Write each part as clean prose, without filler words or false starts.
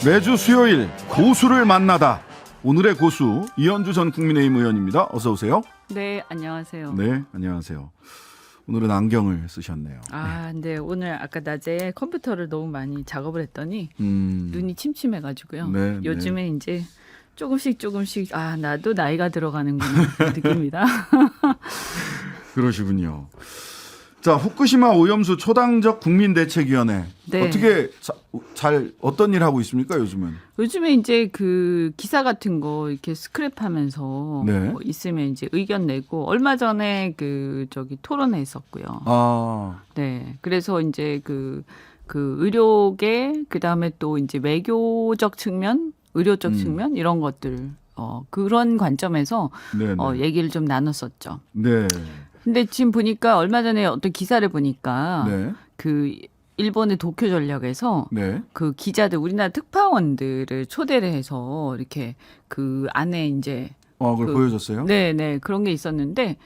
매주 수요일 고수를 만나다. 오늘의 고수 이현주 전 국민의힘 의원입니다. 어서 오세요. 네, 안녕하세요. 네, 안녕하세요. 오늘은 안경을 쓰셨네요. 네, 오늘 아까 낮에 컴퓨터를 너무 많이 작업을 했더니 눈이 침침해가지고요. 네, 요즘에 이제 조금씩 나도 나이가 들어가는구나 느낍니다. 그러시군요. 자, 후쿠시마 오염수 초당적 국민대책위원회 네. 어떻게 어떤 일 하고 있습니까 요즘은? 요즘에 이제 그 기사 같은 거 이렇게 스크랩하면서 네. 뭐 있으면 이제 의견 내고 얼마 전에 토론했었고요. 아, 네, 그래서 이제 그 의료계 그다음에 또 이제 외교적 측면, 의료적 측면 이런 것들 그런 관점에서 네, 얘기를 좀 나눴었죠. 네, 근데 지금 보니까 얼마 전에 어떤 기사를 보니까 네, 그 일본의 도쿄 전력에서 네. 그 기자들 우리나라 특파원들을 초대를 해서 이렇게 그 안에 이제 그걸 보여줬어요? 네, 그런 게 있었는데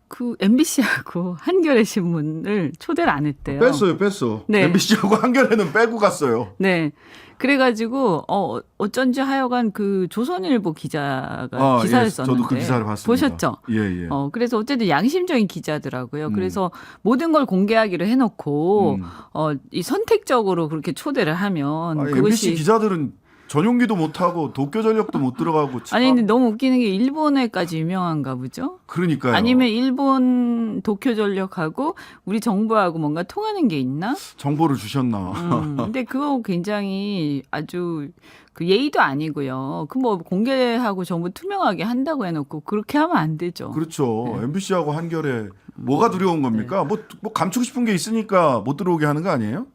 그 MBC하고 한겨레 신문을 초대를 안 했대요. 뺐어. 네. MBC하고 한겨레는 빼고 갔어요. 네. 그래가지고 어쩐지 하여간 그 조선일보 기자가 기사를 예, 썼는데 저도 그 기사를 봤습니다. 보셨죠? 예. 그래서 어쨌든 양심적인 기자더라고요. 그래서 모든 걸 공개하기로 해놓고 이 선택적으로 그렇게 초대를 하면 아니, 그것이 MBC 기자들은 전용기도 못 하고 도쿄전력도 못 들어가고 참. 아니 근데 너무 웃기는 게 일본에까지 유명한가 보죠? 그러니까요. 아니면 일본 도쿄 전력하고 우리 정부하고 뭔가 통하는 게 있나? 정보를 주셨나? 근데 그거 굉장히 아주 그 예의도 아니고요. 그 뭐 공개하고 정부 투명하게 한다고 해놓고 그렇게 하면 안 되죠. 그렇죠. MBC하고 한겨레 뭐가 두려운 겁니까? 뭐 감추고 싶은 게 있으니까 못 들어오게 하는 거 아니에요?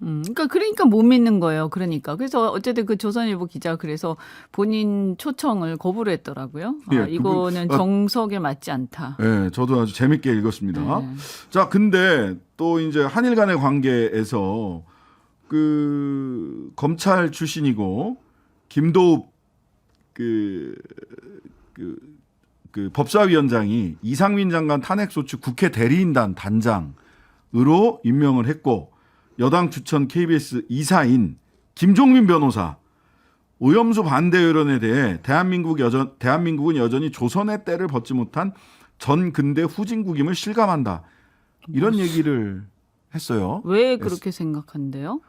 그러니까 못 믿는 거예요. 그래서 어쨌든 그 조선일보 기자 그래서 본인 초청을 거부를 했더라고요. 예, 이거는 정석에 맞지 않다. 네, 저도 아주 재밌게 읽었습니다. 네. 자, 근데 또 이제 한일 간의 관계에서 그 검찰 출신이고 김도읍 그 법사위원장이 이상민 장관 탄핵소추 국회 대리인단 단장으로 임명을 했고 여당 추천 KBS 이사인 김종민 변호사 오염수 반대 여론에 대해 대한민국은 여전히 조선의 때를 벗지 못한 전근대 후진국임을 실감한다. 이런 얘기를 했어요. 왜 그렇게 생각한대요?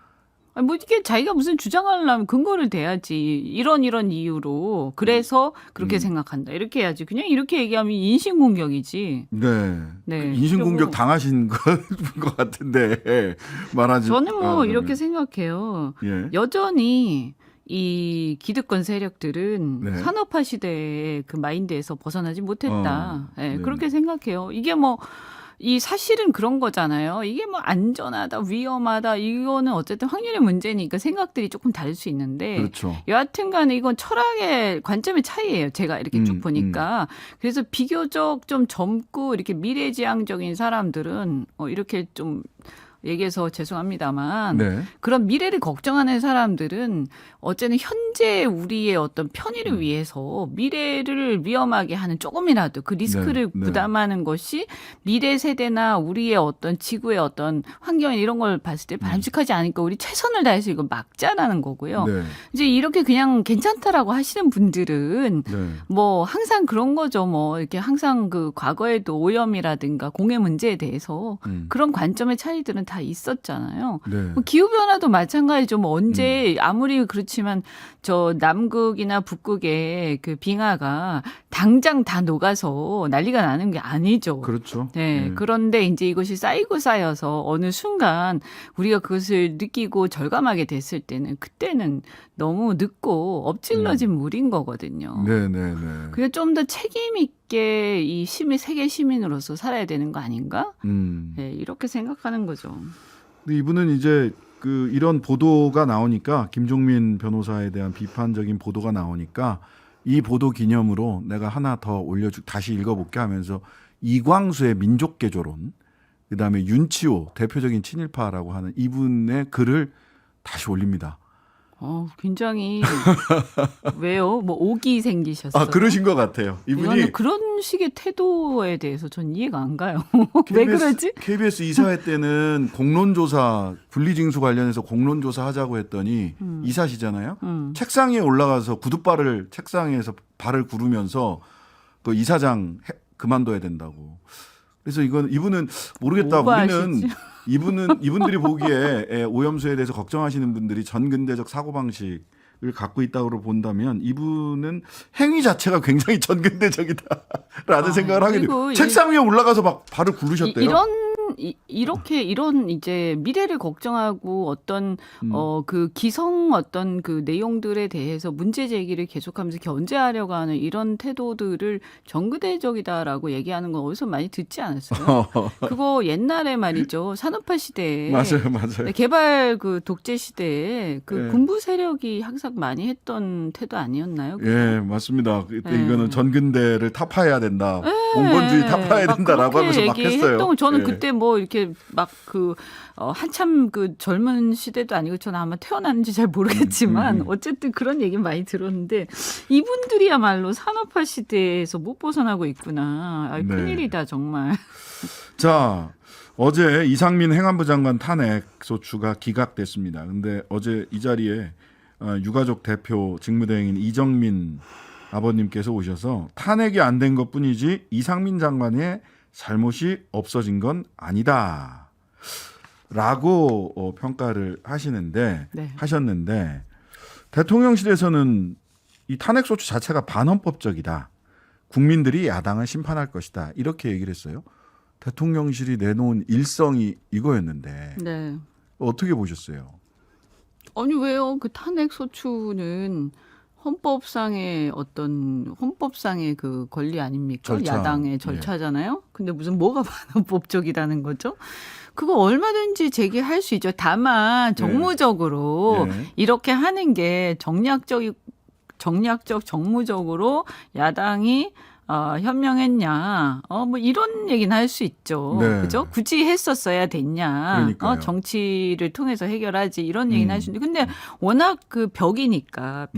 아니, 뭐 이게 자기가 무슨 주장하려면 근거를 대야지. 이런 이유로 그래서 그렇게 생각한다. 이렇게 해야지. 그냥 이렇게 얘기하면 인신공격이지. 네. 네. 인신공격 그리고 당하신 것 같은데 말하지. 저는 뭐 네. 이렇게 생각해요. 예. 여전히 이 기득권 세력들은 네. 산업화 시대의 그 마인드에서 벗어나지 못했다. 네. 그렇게 생각해요. 이게 뭐 이 사실은 그런 거잖아요. 이게 뭐 안전하다, 위험하다 이거는 어쨌든 확률의 문제니까 생각들이 조금 다를 수 있는데 그렇죠. 여하튼간에 이건 철학의 관점의 차이예요. 제가 이렇게 쭉 보니까 그래서 비교적 좀 젊고 이렇게 미래지향적인 사람들은 이렇게 좀 얘기해서 죄송합니다만 네. 그런 미래를 걱정하는 사람들은 어쨌든 현재 우리의 어떤 편의를 위해서 미래를 위험하게 하는 조금이라도 그 리스크를 네. 부담하는 것이 미래 세대나 우리의 어떤 지구의 어떤 환경 이런 걸 봤을 때 바람직하지 않으니까 우리 최선을 다해서 이거 막자라는 거고요. 네. 이제 이렇게 그냥 괜찮다라고 하시는 분들은 네. 뭐 항상 그런 거죠. 뭐 이렇게 항상 그 과거에도 오염이라든가 공해 문제에 대해서 그런 관점의 차이들은 다 있었잖아요. 네. 뭐 기후 변화도 마찬가지죠. 뭐 언제 아무리 그렇지만 저 남극이나 북극의 그 빙하가 당장 다 녹아서 난리가 나는 게 아니죠. 그렇죠. 네. 그런데 이제 이것이 쌓이고 쌓여서 어느 순간 우리가 그것을 느끼고 절감하게 됐을 때는 그때는 너무 늦고 엎질러진 물인 거거든요. 네. 그게 좀 더 책임 있게 이 세계 시민으로서 살아야 되는 거 아닌가? 네, 이렇게 생각하는 거죠. 근데 이분은 이제 이런 보도가 나오니까 김종민 변호사에 대한 비판적인 보도가 나오니까 이 보도 기념으로 내가 하나 더 다시 읽어볼게 하면서 이광수의 민족개조론, 그다음에 윤치호 대표적인 친일파라고 하는 이분의 글을 다시 올립니다. 굉장히 왜요? 뭐 옥이 생기셨어요? 그러신 것 같아요. 이분이 이거는 그런 식의 태도에 대해서 전 이해가 안 가요. 왜 그러지? KBS 이사회 때는 공론조사 분리징수 관련해서 공론조사 하자고 했더니 이사시잖아요. 책상 위에 올라가서 구둣발을 책상에서 발을 구르면서 그 이사장 그만둬야 된다고. 그래서 이분은 모르겠다. 우리는 이분들이 보기에 오염수에 대해서 걱정하시는 분들이 전근대적 사고방식을 갖고 있다고 본다면 이분은 행위 자체가 굉장히 전근대적이다라는 생각을 하게 돼요. 책상 위에 올라가서 막 발을 구르셨대요. 이런 이제 미래를 걱정하고 어떤 그 기성 어떤 그 내용들에 대해서 문제 제기를 계속하면서 견제하려고 하는 이런 태도들을 정그대적이다라고 얘기하는 건 어디서 많이 듣지 않았어요? 그거 옛날에 말이죠. 산업화 시대에 맞아요. 개발 그 독재 시대에 그 예. 군부 세력이 항상 많이 했던 태도 아니었나요? 그거? 예, 맞습니다. 그때 예. 이거는 전근대를 타파해야 된다. 봉건주의 타파해야 된다라고 하면서 막 했어요. 저는 예. 그때 뭐 이렇게 막 한참 그 젊은 시대도 아니고 저는 아마 태어났는지 잘 모르겠지만 어쨌든 그런 얘기 많이 들었는데 이분들이야말로 산업화 시대에서 못 벗어나고 있구나. 네. 큰일이다 정말. 자, 어제 이상민 행안부 장관 탄핵 소추가 기각됐습니다. 근데 어제 이 자리에 유가족 대표 직무대행인 이정민 아버님께서 오셔서 탄핵이 안 된 것뿐이지 이상민 장관의 잘못이 없어진 건 아니다. 라고 평가를 하셨는데 대통령실에서는 이 탄핵 소추 자체가 반헌법적이다. 국민들이 야당을 심판할 것이다. 이렇게 얘기를 했어요. 대통령실이 내놓은 일성이 이거였는데 네. 어떻게 보셨어요? 아니 왜요? 그 탄핵 소추는 헌법상의 그 권리 아닙니까? 절차. 야당의 절차잖아요. 근데 무슨 뭐가 반헌법적이라는 거죠? 그거 얼마든지 제기할 수 있죠. 다만 정무적으로 네. 이렇게 하는 게 정략적 정무적으로 야당이 현명했냐? 뭐 이런 얘기는 할 수 있죠. 네. 그죠? 굳이 했었어야 됐냐? 그러니까요. 정치를 통해서 해결하지 이런 얘기는 할 수 있는데 근데 워낙 그 벽이니까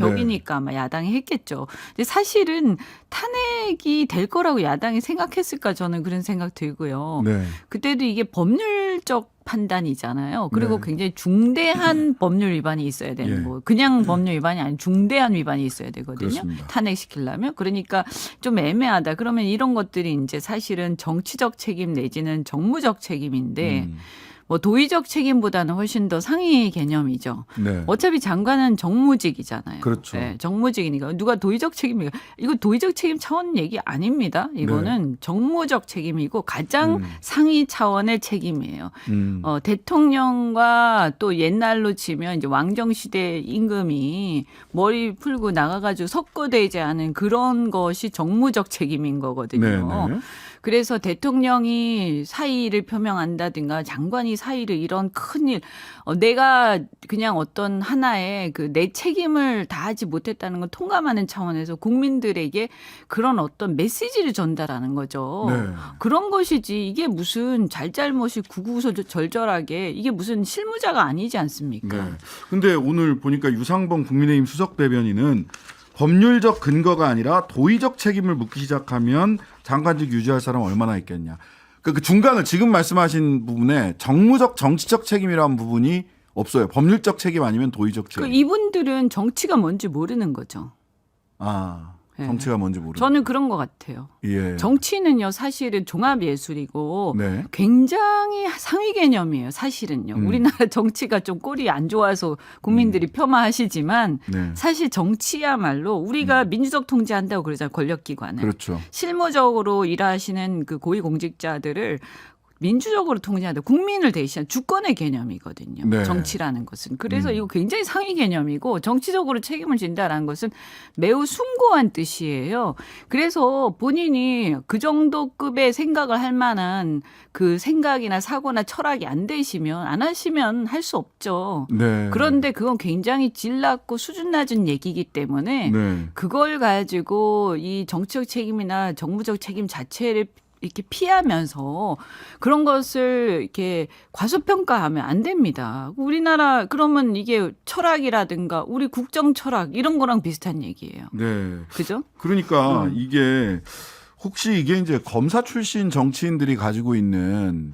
아마 야당이 했겠죠. 근데 사실은 탄핵이 될 거라고 야당이 생각했을까 저는 그런 생각 들고요. 네. 그때도 이게 법률적 판단이잖아요. 그리고 네. 굉장히 중대한 법률 위반이 있어야 되는 예. 거. 그냥 법률 위반이 아닌 중대한 위반이 있어야 되거든요. 그렇습니다. 탄핵시키려면. 그러니까 좀 애매하다. 그러면 이런 것들이 이제 사실은 정치적 책임 내지는 정무적 책임인데 뭐 도의적 책임보다는 훨씬 더 상위 개념이죠. 네. 어차피 장관은 정무직이잖아요. 그렇죠. 네, 정무직이니까 누가 도의적 책임이니까 이거 도의적 책임 차원 얘기 아닙니다. 이거는 정무적 책임이고 가장 상위 차원의 책임이에요. 대통령과 또 옛날로 치면 이제 왕정시대 임금이 머리 풀고 나가가지고 석고되지 않은 그런 것이 정무적 책임인 거거든요. 네. 그래서 대통령이 사의를 표명한다든가 장관이 사의를 이런 큰일 내가 그냥 어떤 하나의 그 내 책임을 다하지 못했다는 걸 통감하는 차원에서 국민들에게 그런 어떤 메시지를 전달하는 거죠. 네. 그런 것이지 이게 무슨 잘잘못이 구구절절하게 이게 무슨 실무자가 아니지 않습니까? 네. 근데 오늘 보니까 유상범 국민의힘 수석 대변인은 법률적 근거가 아니라 도의적 책임을 묻기 시작하면 장관직 유지할 사람 얼마나 있겠냐. 그 중간을 지금 말씀하신 부분에 정무적 정치적 책임이라는 부분이 없어요. 법률적 책임 아니면 도의적 책임. 이분들은 정치가 뭔지 모르는 거죠. 정치가 뭔지 모르는. 저는 그런 것 같아요. 예. 정치는요 사실은 종합예술이고 네. 굉장히 상위 개념이에요. 사실은요. 우리나라 정치가 좀 꼴이 안 좋아서 국민들이 폄하하시지만 네. 사실 정치야말로 우리가 민주적 통제한다고 그러잖아요. 권력기관을. 그렇죠. 실무적으로 일하시는 그 고위공직자들을 민주적으로 통제한다. 국민을 대신한 주권의 개념이거든요. 네. 정치라는 것은. 그래서 이거 굉장히 상위 개념이고 정치적으로 책임을 진다라는 것은 매우 숭고한 뜻이에요. 그래서 본인이 그 정도 급의 생각을 할 만한 그 생각이나 사고나 철학이 안 되시면 안 하시면 할 수 없죠. 네. 그런데 그건 굉장히 질 낮고 수준 낮은 얘기이기 때문에 네. 그걸 가지고 이 정치적 책임이나 정무적 책임 자체를 이렇게 피하면서 그런 것을 이렇게 과소평가하면 안 됩니다. 우리나라 그러면 이게 철학이라든가 우리 국정 철학 이런 거랑 비슷한 얘기예요. 네. 그죠? 그러니까 이게 혹시 이게 이제 검사 출신 정치인들이 가지고 있는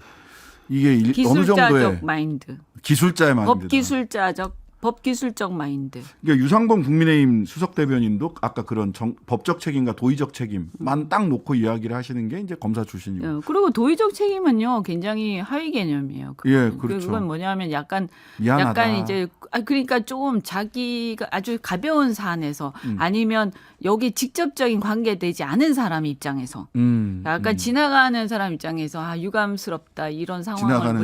이게 어느 정도의 기술자적 마인드. 기술자의 마인드다. 법기술적 마인드. 그러니까 유상범 국민의힘 수석 대변인도 아까 그런 법적 책임과 도의적 책임만 딱 놓고 이야기를 하시는 게 이제 검사 출신이고. 그리고 도의적 책임은요 굉장히 하위 개념이에요. 예, 그렇죠. 그건 뭐냐면 약간 미안하다. 이제 그러니까 좀 자기가 아주 가벼운 사안에서 아니면 여기 직접적인 관계되지 않은 사람 입장에서 약간 지나가는 사람 입장에서 유감스럽다 이런 상황을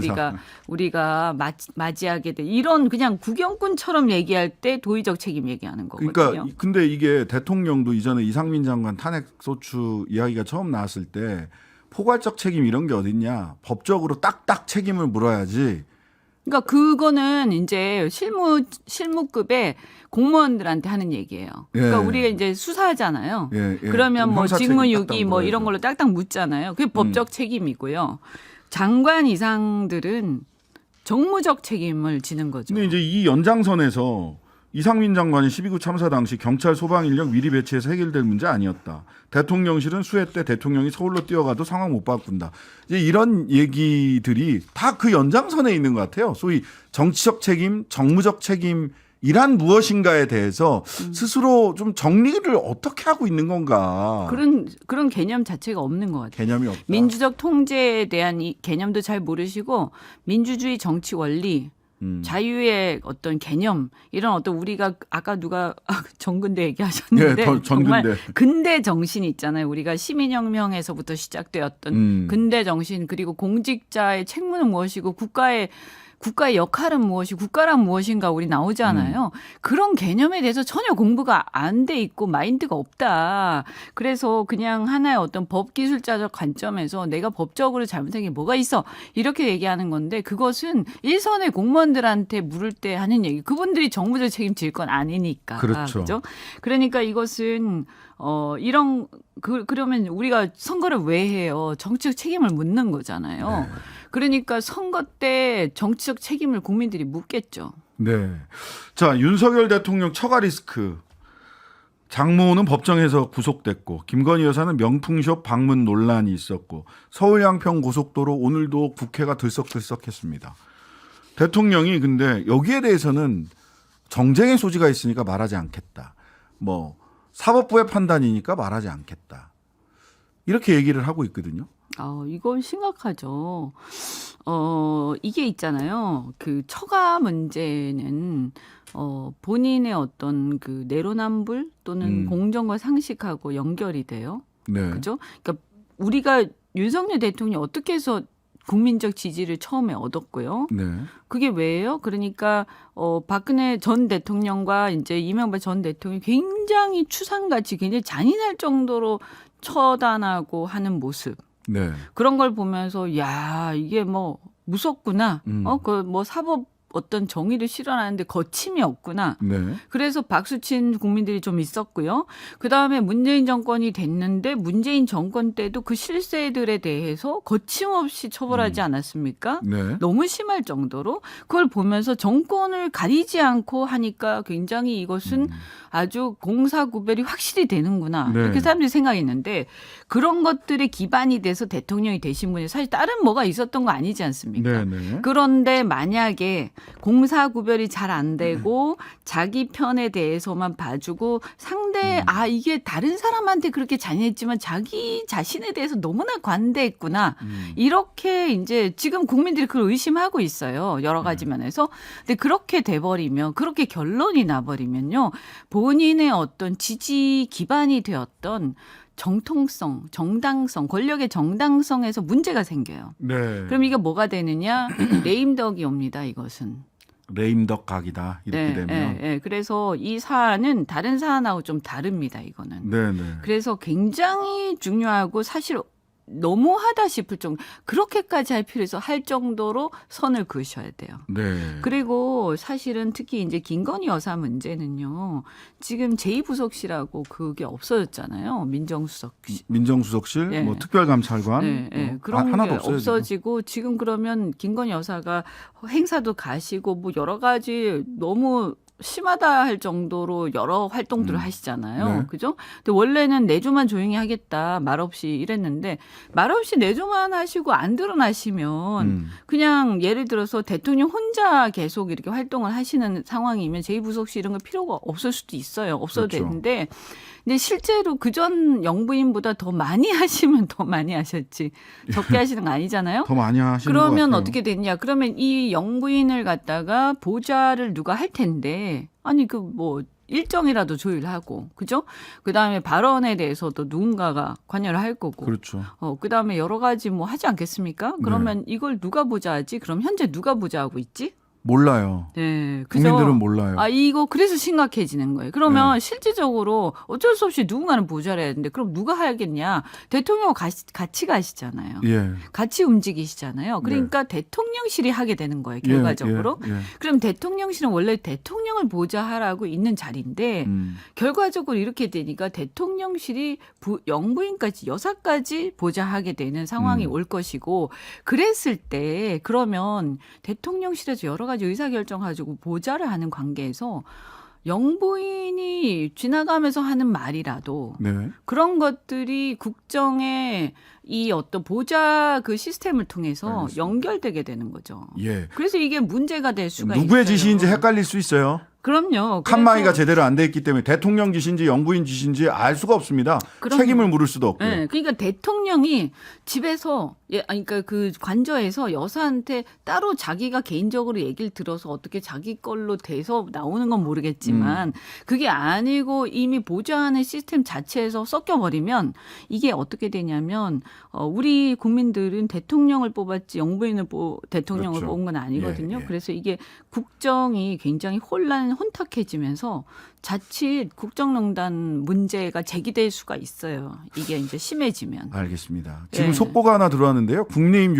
우리가 맞이하게 돼 이런 그냥 구경꾼처럼 얘기할 때 도의적 책임 얘기하는 거거든요. 그러니까 근데 이게 대통령도 이전에 이상민 장관 탄핵 소추 이야기가 처음 나왔을 때 포괄적 책임 이런 게 어딨냐 법적으로 딱딱 책임을 물어야지. 그러니까 그거는 이제 실무급의 공무원들한테 하는 얘기예요. 그러니까 우리가 이제 수사하잖아요. 그러면 뭐 직무유기 뭐 이런 걸로 딱딱 묻잖아요. 그게 법적 책임이고요. 장관 이상들은 정무적 책임을 지는 거죠. 근데 이제 이 연장선에서 이상민 장관이 12구 참사 당시 경찰 소방 인력 미리 배치해서 해결될 문제 아니었다. 대통령실은 수해 때 대통령이 서울로 뛰어가도 상황 못 바꾼다. 이제 이런 얘기들이 다 그 연장선에 있는 것 같아요. 소위 정치적 책임, 정무적 책임이란 무엇인가에 대해서 스스로 좀 정리를 어떻게 하고 있는 건가. 그런 개념 자체가 없는 것 같아요. 개념이 없다. 민주적 통제에 대한 이 개념도 잘 모르시고 민주주의 정치 원리 자유의 어떤 개념 이런 어떤 우리가 아까 누가 전근대 얘기하셨는데 전근대. 정말 근대 정신이 있잖아요. 우리가 시민혁명에서부터 시작되었던 근대 정신 그리고 공직자의 책무는 무엇이고 국가의 역할은 무엇이 국가란 무엇인가 우리 나오잖아요. 그런 개념에 대해서 전혀 공부가 안 돼 있고 마인드가 없다. 그래서 그냥 하나의 어떤 법기술자적 관점에서 내가 법적으로 잘못한 게 뭐가 있어 이렇게 얘기하는 건데 그것은 일선의 공무원들한테 물을 때 하는 얘기. 그분들이 정부적 책임질 건 아니니까. 그렇죠. 그렇죠? 그러니까 이것은 그러면 우리가 선거를 왜 해요? 정치적 책임을 묻는 거잖아요. 네. 그러니까 선거 때 정치적 책임을 국민들이 묻겠죠. 네. 자, 윤석열 대통령 처가 리스크. 장모는 법정에서 구속됐고 김건희 여사는 명품숍 방문 논란이 있었고 서울 양평 고속도로 오늘도 국회가 들썩들썩했습니다. 대통령이 근데 여기에 대해서는 정쟁의 소지가 있으니까 말하지 않겠다. 뭐 사법부의 판단이니까 말하지 않겠다. 이렇게 얘기를 하고 있거든요. 이건 심각하죠. 이게 있잖아요. 그 처가 문제는 본인의 어떤 그 내로남불 또는 공정과 상식하고 연결이 돼요. 네. 그죠? 그러니까 우리가 윤석열 대통령이 어떻게 해서 국민적 지지를 처음에 얻었고요. 네. 그게 왜예요? 그러니까 박근혜 전 대통령과 이제 이명박 전 대통령이 굉장히 추상같이 굉장히 잔인할 정도로 처단하고 하는 모습. 네. 그런 걸 보면서 야 이게 뭐 무섭구나. 그 뭐 사법 어떤 정의를 실현하는데 거침이 없구나. 네. 그래서 박수친 국민들이 좀 있었고요. 그다음에 문재인 정권이 됐는데 문재인 정권 때도 그 실세들에 대해서 거침없이 처벌하지 않았습니까? 네. 너무 심할 정도로 그걸 보면서 정권을 가리지 않고 하니까 굉장히 이것은 아주 공사구별이 확실히 되는구나. 네. 이렇게 사람들이 생각했는데 그런 것들이 기반이 돼서 대통령이 되신 분이 사실 다른 뭐가 있었던 거 아니지 않습니까? 네. 네. 그런데 만약에 공사구별이 잘 안 되고 자기 편에 대해서만 봐주고 상대 이게 다른 사람한테 그렇게 잔인했지만 자기 자신에 대해서 너무나 관대했구나. 이렇게 이제 지금 국민들이 그걸 의심하고 있어요. 여러 가지 면에서. 근데 그렇게 돼버리면 그렇게 결론이 나버리면요. 본인의 어떤 지지 기반이 되었던 정통성, 정당성, 권력의 정당성에서 문제가 생겨요. 네. 그럼 이게 뭐가 되느냐? 레임덕이 옵니다. 이것은. 레임덕 각이다. 이렇게 되면. 네. 그래서 이 사안은 다른 사안하고 좀 다릅니다. 이거는. 네. 네. 그래서 굉장히 중요하고 사실 너무하다 싶을 정도 그렇게까지 할 필요에서 할 정도로 선을 그으셔야 돼요. 네. 그리고 사실은 특히 이제 김건희 여사 문제는요. 지금 제2부속실하고 그게 없어졌잖아요. 민정수석실, 네. 뭐 특별감찰관 네, 네. 뭐 그런 하나도 게 없어요. 없어지고 지금 그러면 김건희 여사가 행사도 가시고 뭐 여러 가지 너무 심하다 할 정도로 여러 활동들을 하시잖아요. 네. 그죠? 근데 원래는 내조만 조용히 하겠다 말없이 이랬는데 말없이 내조만 하시고 안 드러나시면 그냥 예를 들어서 대통령 혼자 계속 이렇게 활동을 하시는 상황이면 제2부속실 이런 거 필요가 없을 수도 있어요. 없어도 그렇죠. 되는데 근데 실제로 그전 영부인보다 더 많이 하시면 더 많이 하셨지 적게 하시는 거 아니잖아요. 더 많이 하시는 것 그러면 같아요. 어떻게 됐냐? 그러면 이 영부인을 갖다가 보좌를 누가 할 텐데 아니 그 뭐 일정이라도 조율하고 그죠? 그 다음에 발언에 대해서도 누군가가 관여를 할 거고. 그렇죠. 그 다음에 여러 가지 뭐 하지 않겠습니까? 그러면 이걸 누가 보좌하지? 그럼 현재 누가 보좌하고 있지? 몰라요. 네, 그죠? 국민들은 몰라요. 아, 이거 그래서 심각해지는 거예요. 그러면 실질적으로 어쩔 수 없이 누군가는 보좌를 해야 되는데 그럼 누가 하겠냐? 대통령과 같이 가시잖아요. 예. 같이 움직이시잖아요. 그러니까 대통령실이 하게 되는 거예요. 예, 결과적으로. 예. 그럼 대통령실은 원래 대통령을 보좌하라고 있는 자리인데 결과적으로 이렇게 되니까 대통령실이 영부인까지 여사까지 보좌하게 되는 상황이 올 것이고 그랬을 때 그러면 대통령실에서 여러 가지 의사결정 가지고 보좌를 하는 관계에서 영부인이 지나가면서 하는 말이라도 네. 그런 것들이 국정의 이 어떤 보좌 그 시스템을 통해서 알겠습니다. 연결되게 되는 거죠. 예. 그래서 이게 문제가 될 수가 있어요. 누구의 지시인지 헷갈릴 수 있어요. 그럼요. 칸마이가 제대로 안 돼 있기 때문에 대통령 지시인지 영부인 지시인지 알 수가 없습니다. 그럼요. 책임을 물을 수도 없고요. 네, 그러니까 대통령이 집에서 그러니까 그 관저에서 여사한테 따로 자기가 개인적으로 얘기를 들어서 어떻게 자기 걸로 돼서 나오는 건 모르겠지만 그게 아니고 이미 보좌하는 시스템 자체에서 섞여 버리면 이게 어떻게 되냐면 우리 국민들은 대통령을 뽑았지 영부인을 대통령을 그렇죠. 뽑은 건 아니거든요. 예, 예. 그래서 이게 국정이 굉장히 혼탁해지면서 자칫 국정농단 문제가 제기될 수가 있어요. 이게 이제 심해지면. 알겠습니다. 지금 예. 속보가 하나 들어왔는데요. 국민의힘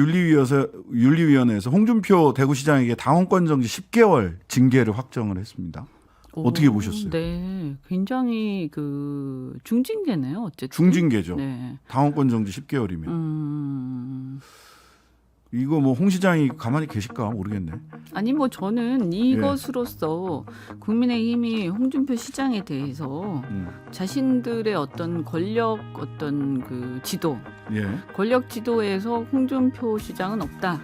윤리위원회에서 홍준표 대구시장에게 당원권 정지 10개월 징계를 확정을 했습니다. 어떻게 보셨어요? 네, 굉장히 그 중징계네요. 어쨌든. 중징계죠. 네. 당원권 정지 10개월이면. 이거 뭐 홍 시장이 가만히 계실까 모르겠네. 아니 뭐 저는 이것으로서 국민의힘이 홍준표 시장에 대해서 자신들의 어떤 권력 어떤 그 지도, 예. 권력 지도에서 홍준표 시장은 없다.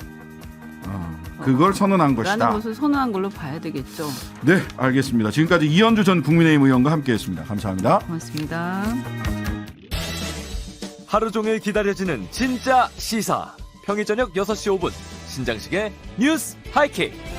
그걸 선언한 것이다. 라는 것을 선언한 걸로 봐야 되겠죠. 네, 알겠습니다. 지금까지 이현주 전 국민의힘 의원과 함께했습니다. 감사합니다. 고맙습니다. 하루 종일 기다려지는 진짜 시사. 평일 저녁 6시 5분 신장식의 뉴스 하이킥.